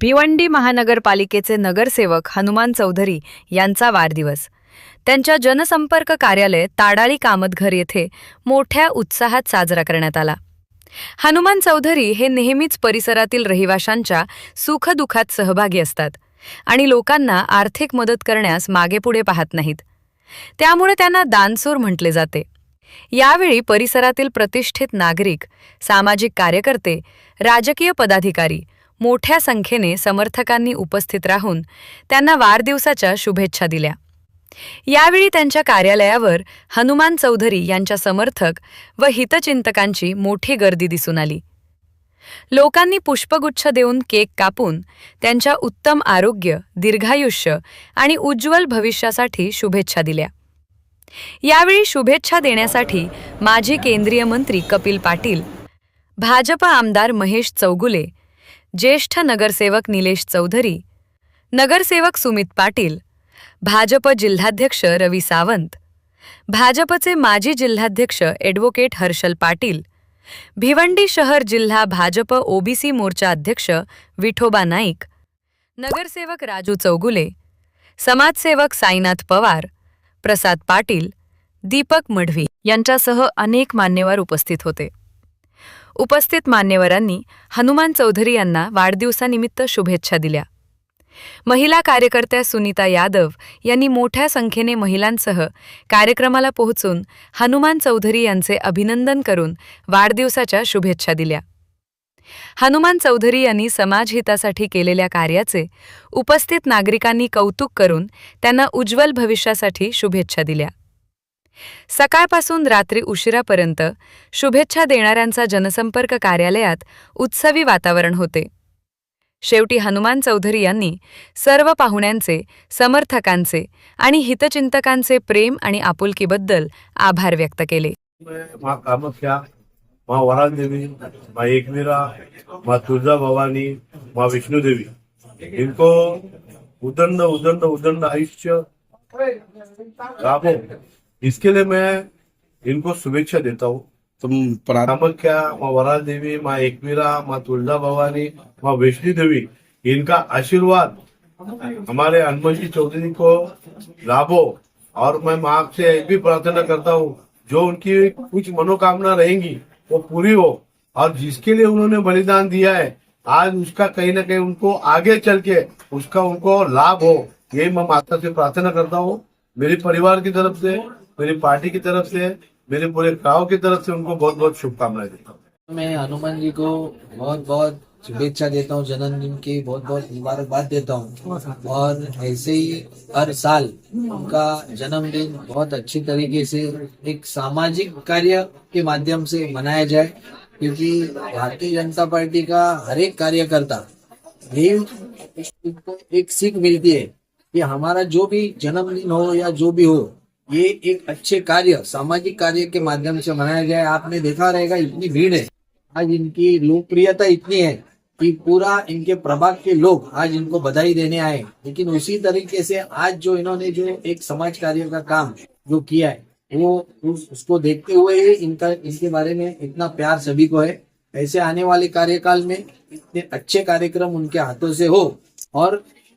भिवंडी महानगरपालिकेचे नगरसेवक हनुमान चौधरी यांचा वाढदिवस त्यांच्या जनसंपर्क कार्यालय ताडाळी कामतघर येथे मोठ्या उत्साहात साजरा करण्यात आला। हनुमान चौधरी हे नेहमीच परिसरातील रहिवाशांच्या सुखदुःखात सहभागी असतात आणि लोकांना आर्थिक मदत करण्यास मागेपुढे पाहत नाहीत। त्यामुळे त्यांना दानशूर म्हटले जाते। यावेळी परिसरातील प्रतिष्ठित नागरिक, सामाजिक कार्यकर्ते, राजकीय पदाधिकारी मोठ्या संख्येने समर्थकांनी उपस्थित राहून त्यांना वाढदिवसाच्या शुभेच्छा दिल्या। यावेळी त्यांच्या कार्यालयावर हनुमान चौधरी यांच्या समर्थक व हितचिंतकांची मोठी गर्दी दिसून आली। लोकांनी पुष्पगुच्छ देऊन केक कापून त्यांच्या उत्तम आरोग्य, दीर्घायुष्य आणि उज्ज्वल भविष्यासाठी शुभेच्छा दिल्या। यावेळी शुभेच्छा देण्यासाठी माजी केंद्रीय मंत्री कपिल पाटील, भाजप आमदार महेश चौगुले, ज्येष्ठ नगरसेवक निलेश चौधरी, नगरसेवक सुमित पाटील, भाजप जिल्हाध्यक्ष रवी सावंत, भाजपचे माजी जिल्हाध्यक्ष ॲडव्होकेट हर्षल पाटील, भिवंडी शहर जिल्हा भाजप ओबीसी मोर्चा अध्यक्ष विठोबा नाईक, नगरसेवक राजू चौगुले, समाजसेवक साईनाथ पवार, प्रसाद पाटील, दीपक मढवी यांच्यासह अनेक मान्यवर उपस्थित होते। उपस्थित मान्यवरांनी हनुमान चौधरी यांना वाढदिवसानिमित्त शुभेच्छा दिल्या। महिला कार्यकर्त्या सुनीता यादव यांनी मोठ्या संख्येने महिलांसह कार्यक्रमाला पोहोचून हनुमान चौधरी यांचे अभिनंदन करून वाढदिवसाच्या शुभेच्छा दिल्या। हनुमान चौधरी यांनी समाजहितासाठी केलेल्या कार्याचे उपस्थित नागरिकांनी कौतुक करून त्यांना उज्ज्वल भविष्यासाठी शुभेच्छा दिल्या। सकाळपासून रात्री उशिरापर्यंत शुभेच्छा देणाऱ्यांचा जनसंपर्क कार्यालयात उत्सवी वातावरण होते। शेवटी हनुमान चौधरी यांनी सर्व पाहुण्यांचे, समर्थकांचे आणि हितचिंतकांचे प्रेम आणि आपुलकीबद्दल आभार व्यक्त केले। माँ कामाख्या, माँ वराल देवी, माँ एकवीरा, माँ तुलजा भवानी, माँ विष्णु देवी, इनको उदंड उदंड उदंड आयुष्य लाभो, इसके लिए मैं इनको शुभेच्छा देता हूँ। तुम कामाख्या, माँ वराल देवी, माँ एकवीरा, माँ तुलजा भवानी, माँ वैष्णो देवी, इनका आशीर्वाद हमारे हनुमान जी चौधरी को लाभो। और मैं माँ से एक भी प्रार्थना करता हूँ, जो उनकी कुछ मनोकामना रहेंगी वो पूरी हो, और जिसके लिए उन्होंने बलिदान दिया है आज उसका कहीं ना कहीं उनको आगे चल के उसका उनको लाभ हो, यही मैं माता से प्रार्थना करता हूँ। मेरे परिवार की तरफ से, मेरी पार्टी की तरफ से, मेरे पूरे गांव की तरफ से उनको बहुत बहुत शुभकामनाएं देता हूँ। मैं हनुमान जी को बहुत बहुत शुभेच्छा देता हूँ, जन्मदिन की बहुत बहुत मुबारकबाद देता हूँ। और ऐसे ही हर साल उनका जन्मदिन बहुत अच्छी तरीके से एक सामाजिक कार्य के माध्यम से मनाया जाए, क्योंकि भारतीय जनता पार्टी का हर एक कार्यकर्ता भी एक सीख मिलती है कि हमारा जो भी जन्मदिन हो या जो भी हो, ये एक अच्छे कार्य, सामाजिक कार्य के माध्यम से मनाया जाए। आपने देखा रहेगा इतनी भीड़ है, आज इनकी लोकप्रियता इतनी है कि पूरा इनके प्रभाग के लोग आज इनको बधाई देने आए। लेकिन उसी तरीके से आज जो इन्होंने जो एक समाज कार्य का काम जो किया है, वो उसको देखते हुए ही इनके बारे में इतना प्यार सभी को है। ऐसे आने वाले कार्यकाल में इतने अच्छे कार्यक्रम उनके हाथों से हो,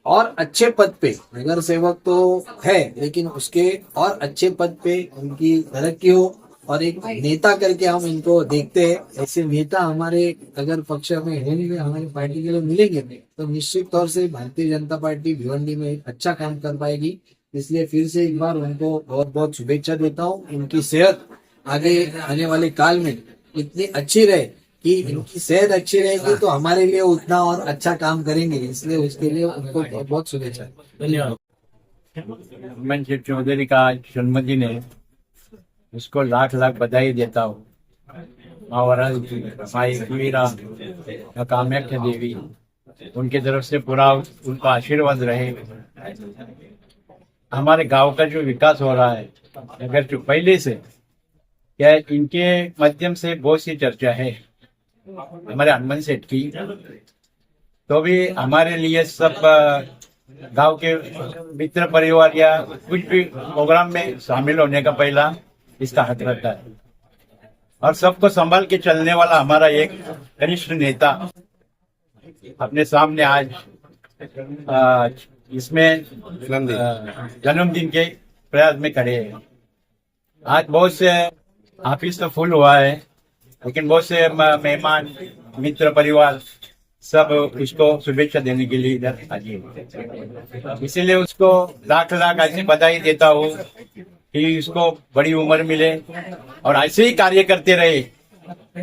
और अच्छे पद पे, नगर सेवक तो है लेकिन उसके और अच्छे पद पे उनकी तरक्की हो, और एक नेता करके हम इनको देखते हैं। ऐसे नेता हमारे अगर पक्ष में होंगे, हमारी पार्टी के लिए मिलेंगे, तो निश्चित तौर से भारतीय जनता पार्टी भिवंडी में एक अच्छा काम कर पाएगी। इसलिए फिर से एक बार उनको बहुत बहुत शुभेच्छा देता हूँ। इनकी सेहत आगे आने वाले काल में इतनी अच्छी रहे कि इनकी सेहत अच्छी रहेगी तो हमारे लिए उतना और अच्छा काम करेंगे। इसलिए उसके लिए उनको बहुत बहुत शुभेच्छा। धन्यवाद। हनुमान जी चौधरी का जन्मदिन है, उसको लाख लाख बधाई देता हूँ। माँ वराल जी, माँ एकवीरा, माँ कामाख्या देवी, उनकी तरफ से पूरा उनका आशीर्वाद रहे। हमारे गांव का जो विकास हो रहा है, अगर जो पहले से क्या इनके माध्यम से बहुत सी चर्चा है हमारे हनुमान सेठ की, तो भी हमारे लिए सब गांव के मित्र परिवार या कुछ भी प्रोग्राम में शामिल होने का पहला इसका हक रहता है। और सबको संभाल के चलने वाला हमारा एक कनिष्ठ नेता अपने सामने आज इसमें जन्मदिन के प्रयास में खड़े हैं। आज बहुत से ऑफिस तो फुल हुआ है, लेकिन बहुत से मेहमान मित्र परिवार सब उसको शुभेच्छा देने के लिए इधर हाजिर हैं। इसीलिए उसको लाख लाख ऐसी बधाई देता हूँ कि उसको बड़ी उम्र मिले और ऐसे ही कार्य करते रहे।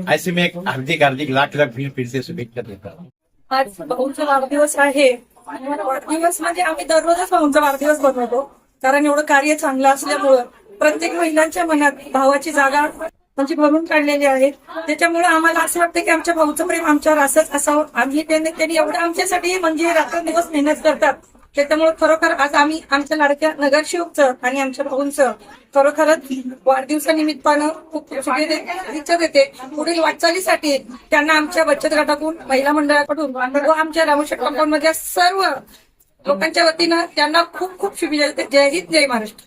ऐसे में एक हार्दिक हार्दिक लाख लाख फिर से शुभेच्छा देता हूँ। आज भाऊचा वाढदिवस आहे. वाढदिवस म्हणजे आम्ही दररोजच भाऊंचा वाढदिवस बनवतो, कारण एवढं कार्य चांगलं असल्यामुळं प्रत्येक महिलांच्या मनात भावाची जागा म्हणजे भरून काढलेली आहे. त्याच्यामुळे आम्हाला असं वाटतं की आमच्या भाऊचं प्रेम आमच्यावर असंच असावं. आम्ही त्यांनी एवढं आमच्यासाठी म्हणजे रात्रंदिवस मेहनत करतात. त्याच्यामुळे खरोखर आज आम्ही आमच्या लाडक्या नगरसेवकचं आणि आमच्या भाऊंचं खरोखरच वाढदिवसानिमित्तानं खूप शुभेच्छा देते. पुढील वाटचालीसाठी त्यांना आमच्या बचत गटाकडून, महिला मंडळाकडून व आमच्या रामशेठ कंपाऊंडमधल्या सर्व लोकांच्या वतीनं त्यांना खूप खूप शुभेच्छा देते. जय हिंद, जय महाराष्ट्र.